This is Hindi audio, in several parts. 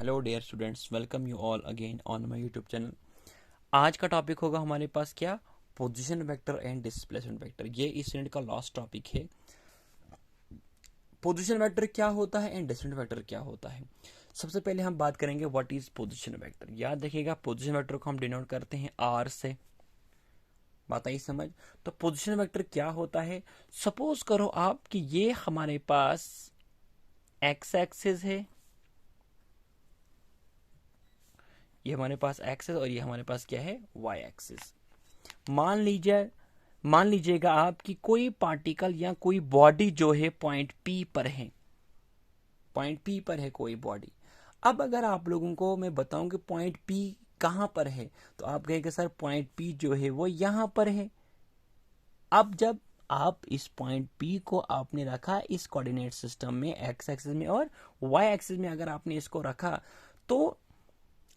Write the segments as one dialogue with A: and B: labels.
A: Hello dear students, welcome you all again on my YouTube channel. आज का टॉपिक होगा हमारे पास क्या, position vector and displacement vector. ये इस यूनिट का लास्ट टॉपिक है। पोजीशन वेक्टर क्या होता है एंड डिस्प्लेसमेंट वेक्टर क्या होता है। सबसे पहले हम बात करेंगे व्हाट इज पोजीशन वेक्टर। याद रखिएगा, पोजीशन वेक्टर को हम डिनोट करते हैं आर से। बात आई समझ। तो पोजीशन वेक्टर क्या होता है, सपोज करो आप कि ये हमारे पास एक्स एक्सिस है, ये हमारे पास एक्सिस और ये हमारे पास क्या है, वाई एक्सिस। मान लीजिएगा आप कि कोई पार्टिकल या कोई बॉडी जो है पॉइंट पी पर है, पॉइंट पी पर है कोई बॉडी। अब अगर आप लोगों को मैं बताऊं कि पॉइंट पी कहां पर है, तो आप कहेंगे सर पॉइंट पी जो है वो यहां पर है। अब जब आप इस पॉइंट पी को आपने रखा इस कोऑर्डिनेट सिस्टम में, एक्स एक्सिस में और वाई एक्सिस में, अगर आपने इसको रखा तो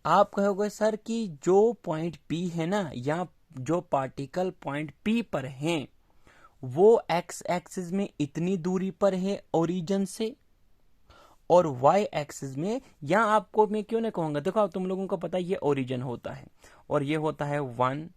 A: आप कहोगे सर कि जो पॉइंट पी है ना, या जो पार्टिकल पॉइंट पी पर हैं वो एक्स एक्सिस में इतनी दूरी पर है ओरिजिन से, और वाई एक्सिस में, या आपको मैं क्यों नहीं कहूंगा, देखो तुम लोगों को पता है ये ओरिजिन होता है और ये होता है 1,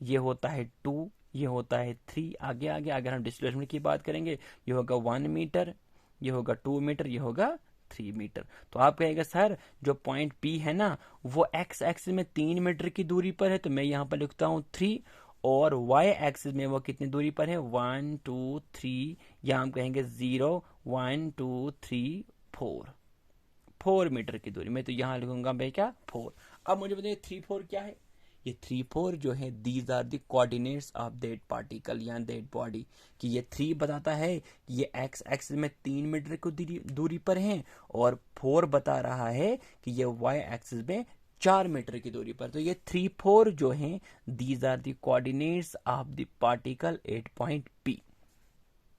A: ये होता है 2, ये होता है 3। आगे आगे अगर हम डिस्प्लेसमेंट की बात करेंगे, ये होगा 1 मीटर, ये होगा 2 मीटर, ये होगा 3 मीटर। तो आप कहेगा सर जो पॉइंट पी है ना वो एक्स एक्सिस में 3 मीटर की दूरी पर है, तो मैं यहाँ पर लिखता हूँ 3, और वाई एक्सिस में वो कितनी दूरी पर है, 1 2 3, या हम कहेंगे 0 1 2 3 4 मीटर की दूरी में। तो यहाँ लिखूंगा मैं क्या, 4। अब मुझे बताइए 3 4 क्या है। ये 3 4 जो है, these are the coordinates of that particle या दैट बॉडी। कि ये 3 बताता है कि ये एक्स एक्सिस में 3 मीटर की दूरी पर है, और 4 बता रहा है कि ये वाई एक्सिस में 4 मीटर की दूरी पर। तो ये 3 4 जो है, these are the coordinates of the particle at point P.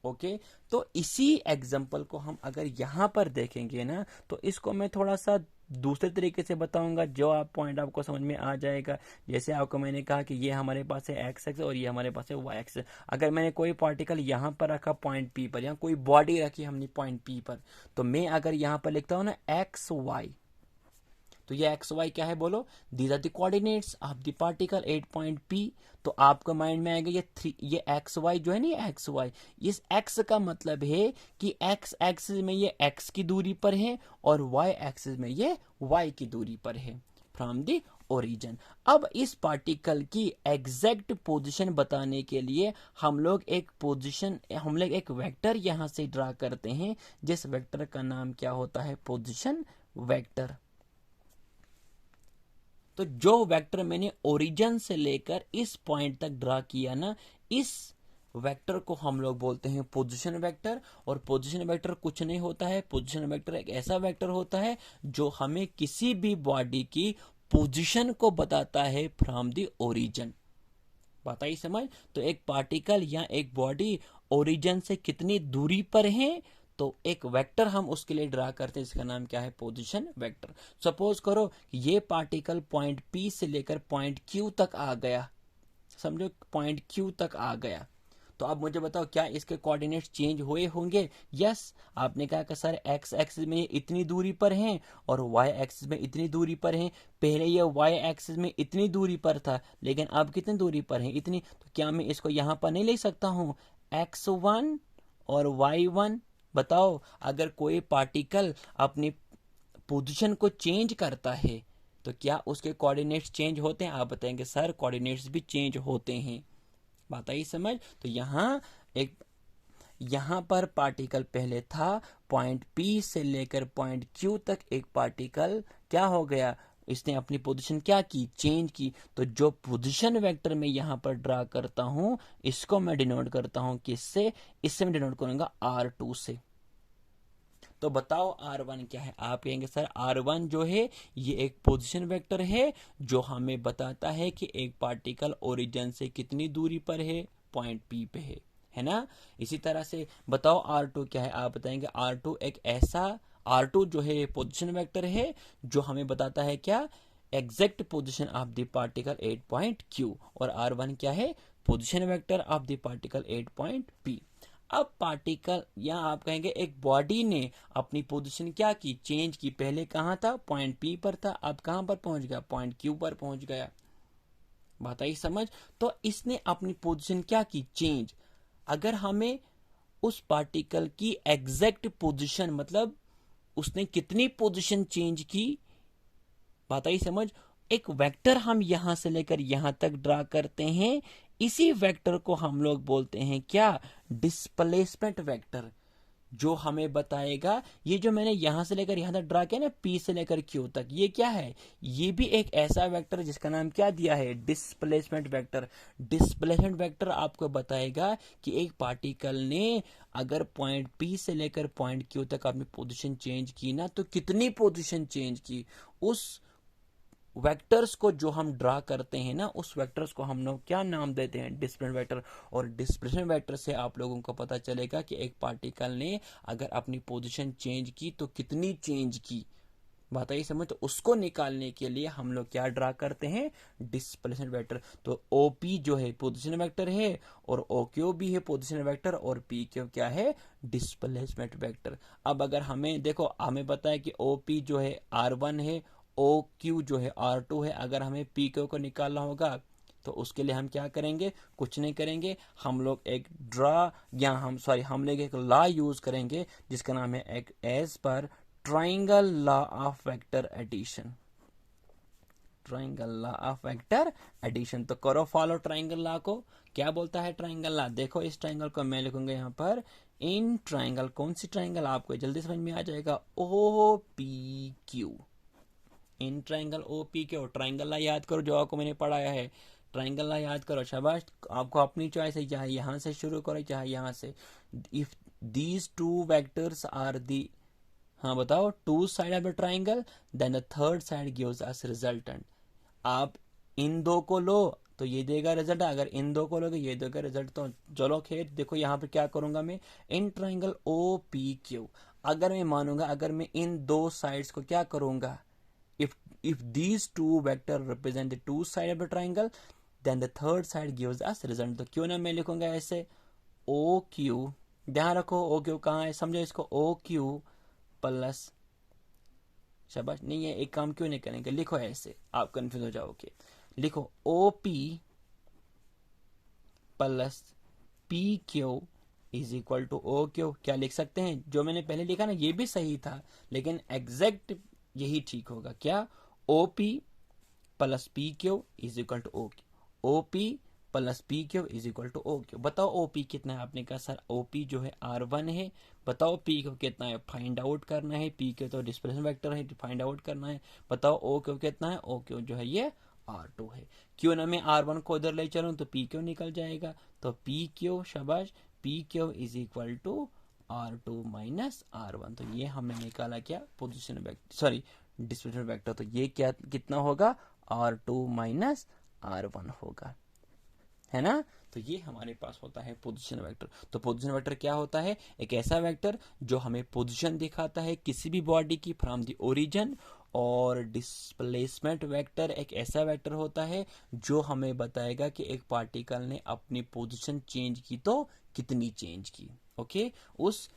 A: Okay, तो इसी एग्जाम्पल को हम अगर यहां पर देखेंगे ना, तो इसको मैं थोड़ा सा दूसरे तरीके से बताऊंगा, जो आप पॉइंट आपको समझ में आ जाएगा। जैसे आपको मैंने कहा कि ये हमारे पास है एक्स एक्स और ये हमारे पास है वाई एक्स। अगर मैंने कोई पार्टिकल यहां पर रखा पॉइंट पी पर, या कोई बॉडी रखी हमने पॉइंट पी पर, तो मैं अगर यहां पर लिखता हूं ना एक्स वाई, तो ये एक्स वाई क्या है बोलो, these are the coordinates of the particle at point P. तो आपको माइंड में आएगा ये एक्स वाई जो है ना, ये एक्स वाई, इस एक्स का मतलब है कि एक्स एक्सिस में ये एक्स की दूरी पर है और वाई एक्सिस में ये वाई की दूरी पर है फ्रॉम द ओरिजिन। अब इस पार्टिकल की एग्जैक्ट पोजीशन बताने के लिए हम लोग एक वेक्टर यहां से ड्रा करते हैं, जिस वेक्टर का नाम क्या होता है, पोजीशन वेक्टर। तो जो वेक्टर मैंने ओरिजिन से लेकर इस पॉइंट तक ड्रा किया ना, इस वेक्टर को हम लोग बोलते हैं पोजीशन वेक्टर। और पोजीशन वेक्टर कुछ नहीं होता है, पोजीशन वेक्टर एक ऐसा वेक्टर होता है जो हमें किसी भी बॉडी की पोजीशन को बताता है फ्रॉम द ओरिजिन। बात आई समझ। तो एक पार्टिकल या एक बॉडी ओरिजिन से कितनी दूरी पर है, तो एक वेक्टर हम उसके लिए ड्रा करते हैं, इसका नाम क्या है, पोजीशन वेक्टर। सपोज करो ये पार्टिकल पॉइंट पी से लेकर पॉइंट क्यू तक आ गया, समझो पॉइंट क्यू तक आ गया, तो अब मुझे बताओ क्या इसके कोऑर्डिनेट्स चेंज हुए होंगे। यस, आपने कहा कि सर एक्स एक्सिस में इतनी दूरी पर हैं और वाई एक्सिस में इतनी दूरी पर हैं। पहले ये वाई एक्सिस में इतनी दूरी पर था, लेकिन अब कितनी दूरी पर है, इतनी। तो क्या मैं इसको यहां पर नहीं ले सकता हूं, x1 और y1। बताओ, अगर कोई पार्टिकल अपनी पोजीशन को चेंज करता है तो क्या उसके कोऑर्डिनेट्स चेंज होते हैं। आप बताएंगे सर कोऑर्डिनेट्स भी चेंज होते हैं। बात आई समझ। तो यहां पर पार्टिकल पहले था, पॉइंट पी से लेकर पॉइंट क्यू तक एक पार्टिकल क्या हो गया, इसने अपनी पोजीशन क्या की, चेंज की। तो जो पोजीशन वेक्टर में यहां पर ड्रा करता हूं, इसको मैं डिनोट करता हूं किससे, इससे मैं डिनोट करूंगा R2 से। तो बताओ R1 क्या है। आप कहेंगे सर R1 जो है ये एक पोजीशन वेक्टर है जो हमें बताता है कि एक पार्टिकल ओरिजिन से कितनी दूरी पर है, पॉइंट पी पे है ना। इसी तरह से बताओ R2 क्या है। आप बताएंगे R2 एक ऐसा, R2 जो है पोजीशन वेक्टर है जो हमें बताता है क्या, exact position of the particle at point Q. और R1 क्या है, position vector of the particle at point P. अब पार्टिकल या आप कहेंगे एक बॉडी ने अपनी पोजीशन क्या की, चेंज की। पहले कहाँ था, पॉइंट पी पर था, अब कहाँ पर पहुंच गया, पॉइंट क्यू पर पहुंच गया। बात आई समझ। तो इसने अपनी पोजीशन क्या की, चेंज। अगर हमें उस पार्टिकल की एग्जैक्ट पोजीशन, मतलब उसने कितनी पोजीशन चेंज की, बात आई समझ। एक वेक्टर हम यहां से लेकर यहां तक ड्रा करते हैं, इसी वेक्टर को हम लोग बोलते हैं क्या, डिस्प्लेसमेंट वेक्टर, जो हमें बताएगा ये जो मैंने यहां से लेकर यहां तक ड्रा किया ना, पी से लेकर क्यू तक, ये क्या है, ये भी एक ऐसा वेक्टर जिसका नाम क्या दिया है, डिस्प्लेसमेंट वेक्टर। डिस्प्लेसमेंट वेक्टर आपको बताएगा कि एक पार्टिकल ने अगर पॉइंट पी से लेकर पॉइंट क्यू तक अपनी पोजीशन चेंज की ना, तो कितनी पोजीशन चेंज की। उस वेक्टर्स को जो हम ड्रा करते हैं ना, उस वेक्टर्स को हम लोग क्या नाम देते हैं, डिस्प्लेसमेंट वेक्टर। और डिस्प्लेसमेंट वेक्टर से आप लोगों को पता चलेगा कि एक पार्टिकल ने अगर अपनी पोजीशन चेंज की तो कितनी चेंज की। बात आई समझ। तो उसको निकालने के लिए हम लोग क्या ड्रा करते हैं, डिस्प्लेसमेंट वेक्टर। तो ओपी जो है पोजीशन वेक्टर है, और ओक्यू भी है पोजीशन वेक्टर, और पी क्यू क्या है, डिस्प्लेसमेंट वेक्टर। अब अगर हमें देखो, हमें पता है कि ओपी जो है R1 है, ओ क्यू जो है R2 है। अगर हमें पी क्यू को निकालना होगा तो उसके लिए हम क्या करेंगे, कुछ नहीं करेंगे, हम लोग एक हम लोग एक लॉ यूज करेंगे जिसका नाम है एक एज पर triangle law of vector addition. Triangle law of vector addition. तो करो फॉलो ट्राइंगल लॉ को। क्या बोलता है ट्राइंगल लॉ, देखो इस ट्राइंगल को मैं लिखूंगा यहाँ पर, इन ट्राइंगल, कौन सी ट्राइंगल आपको जल्दी समझ में आ जाएगा, O P Q. In triangle O P Q. Triangle law याद करो जो आपको मैंने पढ़ाया है, ट्राइंगल लॉ याद करो, शाबाश। आपको अपनी चॉइस है, चाहे यहां से शुरू करो चाहे यहां से। If these two vectors are the, हाँ बताओ, two side of the triangle, then the third side gives us resultant. आप इन दो को लो तो ये देगा रिजल्ट, अगर इन दो को लोगे ये देगा रिजल्ट। तो चलो खैर, देखो यहाँ पे क्या करूंगा मैं, in triangle O P Q, अगर मैं मानूंगा, अगर मैं इन दो साइड्स को क्या करूंगा, if these two vector represent the two side of the triangle, then the third side gives us result। तो क्यों ना मैं लिखूंगा ऐसे, ओ क्यू, ध्यान रखो ओ क्यू कहाँ है, समझो इसको, ओ क्यू प्लस, शाबाश। नहीं है, एक काम क्यों नहीं करेंगे, लिखो ऐसे, आप कंफ्यूज हो जाओगे। लिखो O P plus P Q is equal to O Q. क्या लिख सकते हैं, जो मैंने पहले लिखा ना ये भी सही था, लेकिन एग्जैक्ट यही ठीक होगा। क्या, O P plus P Q is equal to O Q. O P plus P Q is equal to O Q. बताओ ओ पी कितना है, आपने कहा सर ओ पी जो है R1 है, बताओ पी क्यू कितना है, फाइंड आउट करना है। पी क्यू तो डिस्प्लेसमेंट वेक्टर है, फाइंड आउट करना है। बताओ ओ क्यू कितना है, ओ क्यू जो है ये R2 है। क्यों ना मैं R1 को इधर ले चलूं तो पी क्यू निकल जाएगा। तो पी क्यू, शाबाश, P Q is equal to R2 minus R1। तो ये हमने निकाला क्या, position vector, sorry displacement vector. तो ये क्या कितना होगा, R2 माइनस R1 होगा, है ना। तो ये हमारे पास होता है पोजीशन वेक्टर। तो पोजीशन वेक्टर क्या होता है, एक ऐसा वेक्टर जो हमें पोजीशन दिखाता है किसी भी बॉडी की फ्रॉम द ओरिजिन। और डिस्प्लेसमेंट वेक्टर एक ऐसा वेक्टर होता है जो हमें बताएगा कि एक पार्टिकल ने अपनी पोजीशन चेंज की तो कितनी चेंज की। ओके, उस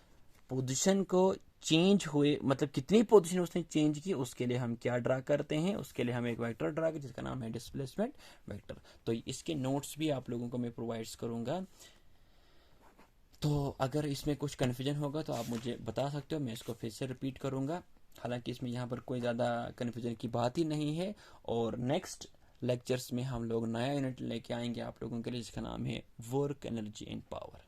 A: पोजीशन को चेंज हुए, मतलब कितनी पोजीशन उसने चेंज की, उसके लिए हम क्या ड्रा करते हैं, उसके लिए हम एक वेक्टर ड्रा करते हैं जिसका नाम है डिस्प्लेसमेंट वेक्टर। तो इसके नोट्स भी आप लोगों को मैं प्रोवाइड करूंगा। तो अगर इसमें कुछ कन्फ्यूजन होगा तो आप मुझे बता सकते हो, मैं इसको फिर से रिपीट करूंगा। हालांकि इसमें यहाँ पर कोई ज़्यादा कन्फ्यूजन की बात ही नहीं है। और नेक्स्ट लेक्चर्स में हम लोग नया यूनिट लेके आएंगे आप लोगों के लिए जिसका नाम है वर्क एनर्जी एंड पावर।